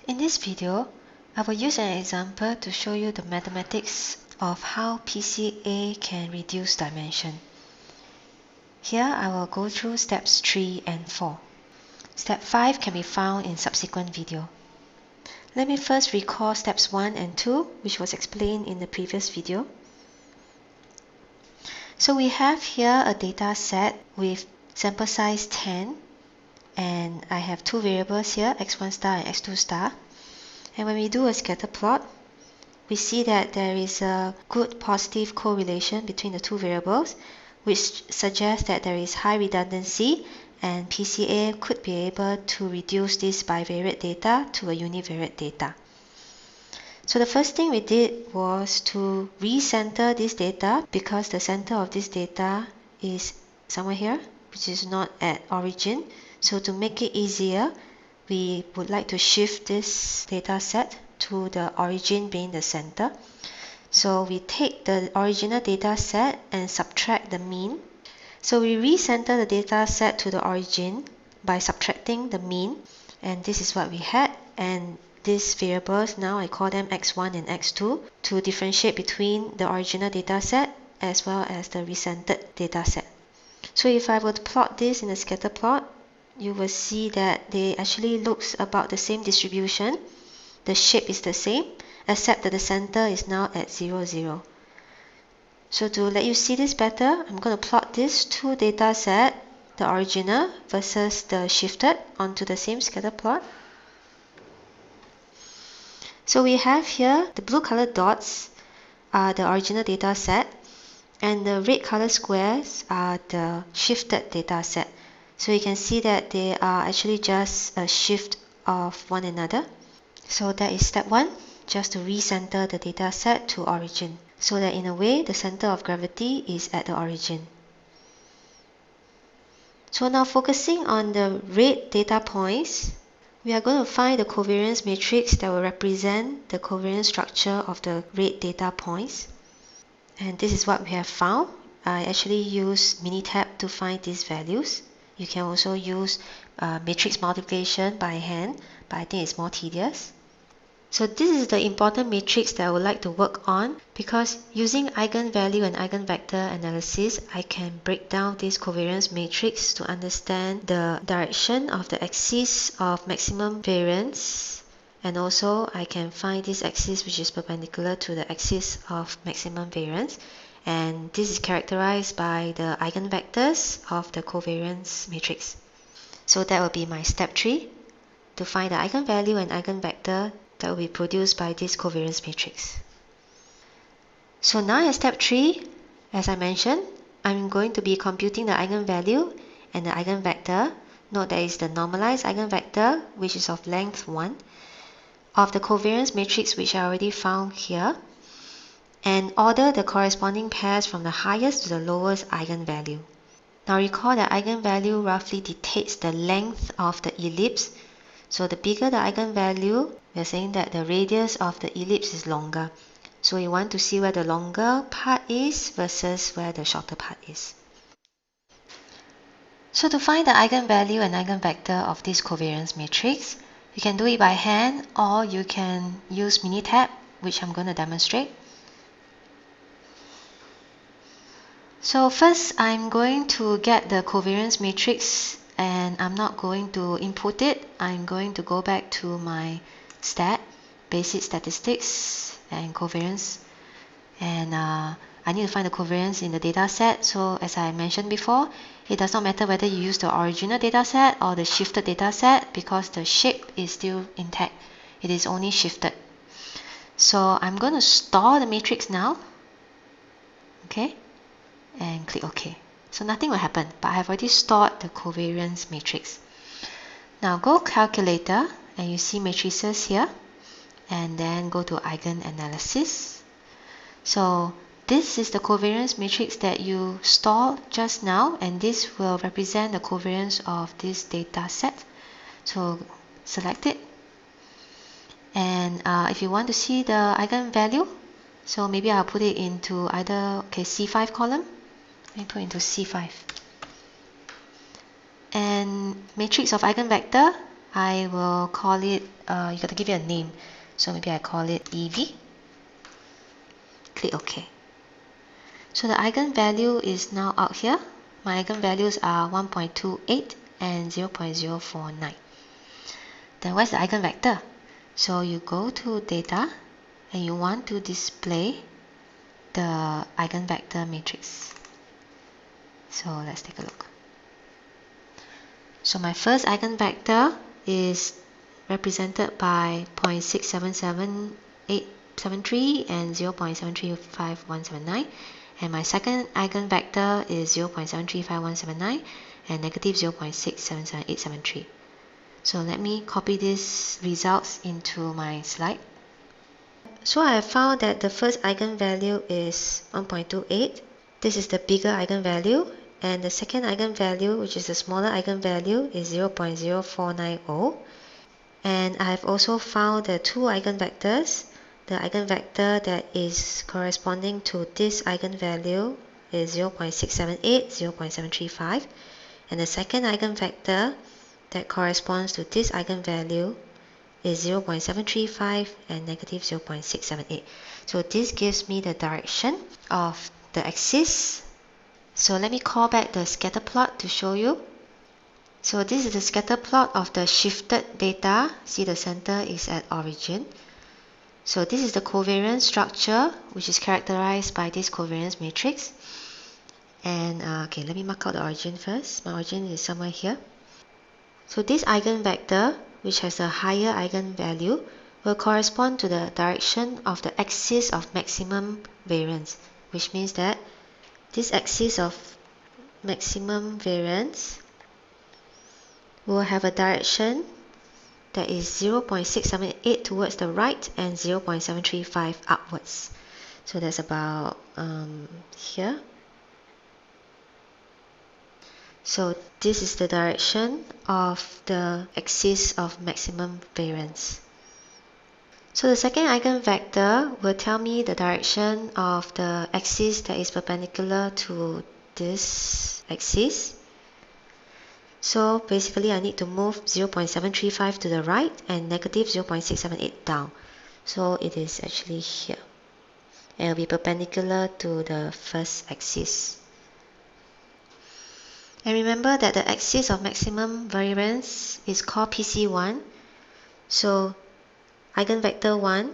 In this video, I will use an example to show you the mathematics of how PCA can reduce dimension. Here I will go through steps 3 and 4. Step 5 can be found in subsequent video. Let me first recall steps 1 and 2, which was explained in the previous video. So we have here a data set with sample size 10, and I have two variables here, x1 star and x2 star. And when we do a scatter plot, we see that there is a good positive correlation between the two variables, which suggests that there is high redundancy and PCA could be able to reduce this bivariate data to a univariate data. So the first thing we did was to recenter this data because the center of this data is somewhere here, which is not at origin. So to make it easier, we would like to shift this data set to the origin being the center. So we take the original data set and subtract the mean. So we recenter the data set to the origin by subtracting the mean, and this is what we had. And these variables, now I call them x1 and x2 to differentiate between the original data set as well as the recentered data set. So if I were to plot this in a scatter plot, you will see that they actually looks about the same distribution. The shape is the same, except that the center is now at 0, 0. So to let you see this better, I'm going to plot these two data set, the original versus the shifted, onto the same scatter plot. So we have here the blue colored dots are the original data set, and the red colored squares are the shifted data set. So you can see that they are actually just a shift of one another. So that is step 1, just to recenter the data set to origin, so that in a way the center of gravity is at the origin. So now focusing on the red data points, we are going to find the covariance matrix that will represent the covariance structure of the red data points. And this is what we have found. I actually use Minitab to find these values. You can also use matrix multiplication by hand, but I think it's more tedious. So this is the important matrix that I would like to work on, because using eigenvalue and eigenvector analysis, I can break down this covariance matrix to understand the direction of the axis of maximum variance, and also I can find this axis which is perpendicular to the axis of maximum variance. And this is characterized by the eigenvectors of the covariance matrix. So that will be my step 3, to find the eigenvalue and eigenvector that will be produced by this covariance matrix. So now in step 3, as I mentioned, I'm going to be computing the eigenvalue and the eigenvector. Note that is the normalized eigenvector, which is of length 1, of the covariance matrix which I already found here, and order the corresponding pairs from the highest to the lowest eigenvalue. Now recall that eigenvalue roughly dictates the length of the ellipse. So the bigger the eigenvalue, we are saying that the radius of the ellipse is longer. So you want to see where the longer part is versus where the shorter part is. So to find the eigenvalue and eigenvector of this covariance matrix, you can do it by hand, or you can use Minitab, which I'm going to demonstrate. So first, I'm going to get the covariance matrix, and I'm not going to input it. I'm going to go back to my stat, basic statistics, and covariance. And I need to find the covariance in the data set. So as I mentioned before, it does not matter whether you use the original data set or the shifted data set, because the shape is still intact. It is only shifted. So I'm going to store the matrix now. Okay. And click OK. So nothing will happen, but I have already stored the covariance matrix. Now go calculator, and you see matrices here, and then go to eigenanalysis. So this is the covariance matrix that you stored just now, and this will represent the covariance of this data set. So select it, and if you want to see the eigenvalue, so maybe I'll put it into either C5 column. Let me put into C5. And matrix of eigenvector, I will call it, you got to give it a name. So maybe I call it EV. Click OK. So the eigenvalue is now out here. My eigenvalues are 1.28 and 0.049. Then where's the eigenvector? So you go to data and you want to display the eigenvector matrix. So let's take a look. So my first eigenvector is represented by 0.677873 and 0.735179. And my second eigenvector is 0.735179 and negative 0.677873. So let me copy these results into my slide. So I have found that the first eigenvalue is 1.28. This is the bigger eigenvalue. And the second eigenvalue, which is the smaller eigenvalue, is 0.0490. And I have also found the two eigenvectors. The eigenvector that is corresponding to this eigenvalue is 0.678, 0.735. And the second eigenvector that corresponds to this eigenvalue is 0.735 and negative 0.678. So this gives me the direction of the axis. So let me call back the scatter plot to show you. So this is the scatter plot of the shifted data. See, the center is at origin. So this is the covariance structure, which is characterized by this covariance matrix. And okay, let me mark out the origin first. My origin is somewhere here. So this eigenvector, which has a higher eigenvalue, will correspond to the direction of the axis of maximum variance, which means that this axis of maximum variance will have a direction that is 0.678 towards the right and 0.735 upwards. So that's about here. So this is the direction of the axis of maximum variance. So the second eigenvector will tell me the direction of the axis that is perpendicular to this axis. So basically I need to move 0.735 to the right and negative 0.678 down. So it is actually here. And it will be perpendicular to the first axis. And remember that the axis of maximum variance is called PC1. So eigenvector 1,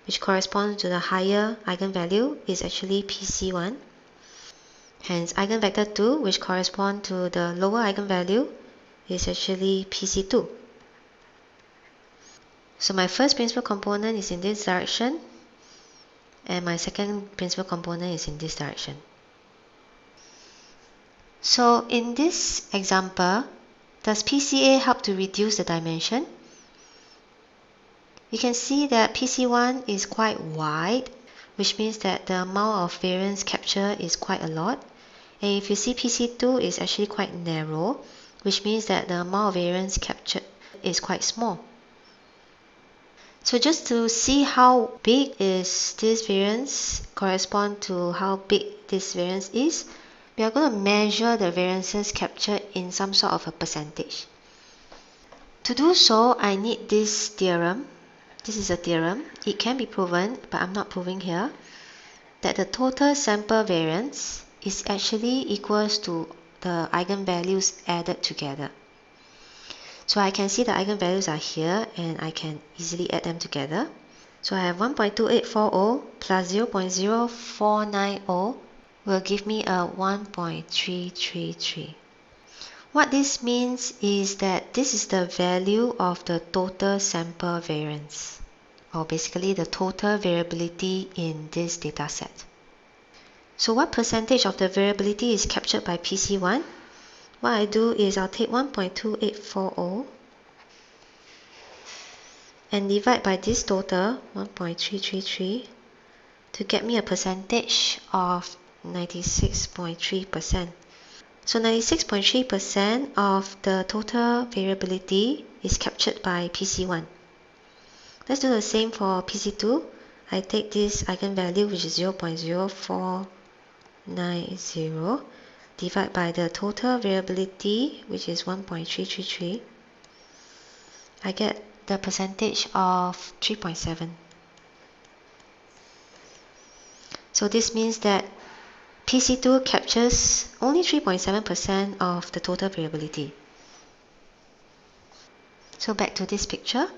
which corresponds to the higher eigenvalue, is actually PC1. Hence, eigenvector 2, which corresponds to the lower eigenvalue, is actually PC2. So my first principal component is in this direction, and my second principal component is in this direction. So in this example, does PCA help to reduce the dimension? You can see that PC1 is quite wide, which means that the amount of variance captured is quite a lot. And if you see PC2 is actually quite narrow, which means that the amount of variance captured is quite small. So just to see how big is this variance correspond to how big this variance is, we are going to measure the variances captured in some sort of a percentage. To do so, I need this theorem. This is a theorem. It can be proven, but I'm not proving here, that the total sample variance is actually equals to the eigenvalues added together. So I can see the eigenvalues are here, and I can easily add them together. So I have 1.2840 plus 0.0490 will give me a 1.333. What this means is that this is the value of the total sample variance, or basically the total variability in this data set. So what percentage of the variability is captured by PC1? What I do is I'll take 1.2840 and divide by this total, 1.333, to get me a percentage of 96.3%. So 96.3% of the total variability is captured by PC1. Let's do the same for PC2. I take this eigenvalue, which is 0.0490, divide by the total variability, which is 1.333. I get the percentage of 3.7. So this means that PC2 captures only 3.7% of the total variability. So back to this picture.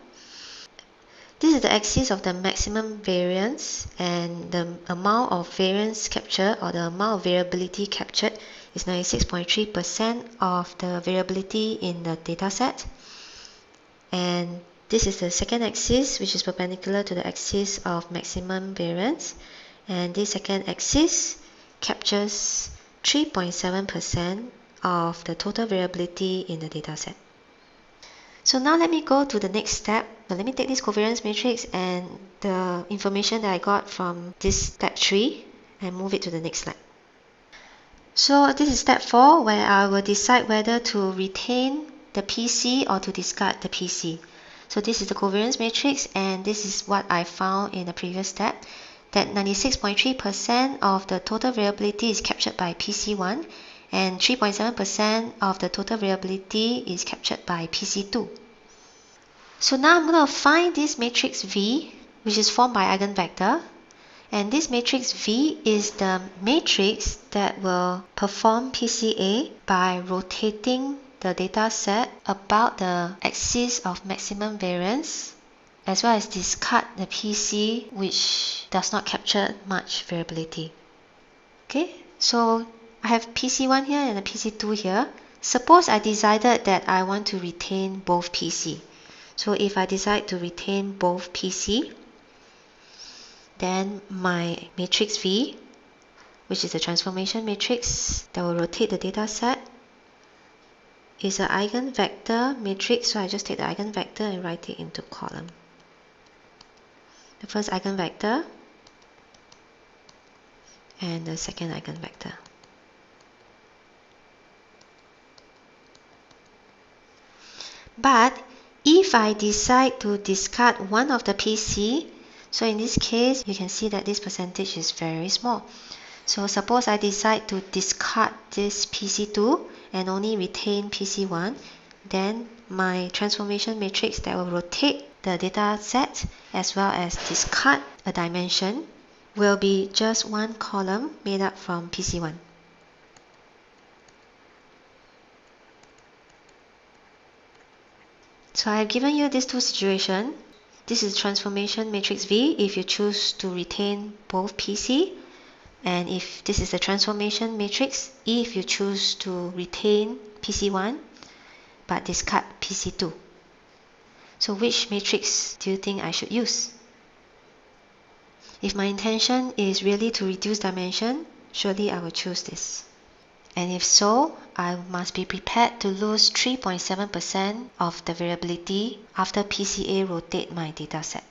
This is the axis of the maximum variance, and the amount of variance captured, or the amount of variability captured, is 96.3% of the variability in the dataset. And this is the second axis, which is perpendicular to the axis of maximum variance. And this second axis captures 3.7% of the total variability in the dataset. So now let me go to the next step. Let me take this covariance matrix and the information that I got from this step 3 and move it to the next slide. So this is step 4, where I will decide whether to retain the PC or to discard the PC. So this is the covariance matrix, and this is what I found in the previous step, that 96.3% of the total variability is captured by PC1, and 3.7% of the total variability is captured by PC2. So now I'm going to find this matrix V, which is formed by eigenvector. And this matrix V is the matrix that will perform PCA by rotating the data set about the axis of maximum variance, as well as discard the PC which does not capture much variability. Okay, so I have PC1 here and a PC2 here. Suppose I decided that I want to retain both PC. So if I decide to retain both PC, then my matrix V, which is a transformation matrix that will rotate the data set, is an eigenvector matrix. So I just take the eigenvector and write it into column. The first eigenvector and the second eigenvector. But if I decide to discard one of the PC, so in this case, you can see that this percentage is very small. So suppose I decide to discard this PC2 and only retain PC1, then my transformation matrix that will rotate the data set as well as discard a dimension will be just one column made up from PC1. So I have given you these two situations. This is transformation matrix V if you choose to retain both PC, and if this is the transformation matrix if you choose to retain PC1 but discard PC2. So which matrix do you think I should use? If my intention is really to reduce dimension, surely I will choose this. And if so, I must be prepared to lose 3.7% of the variability after PCA rotate my dataset.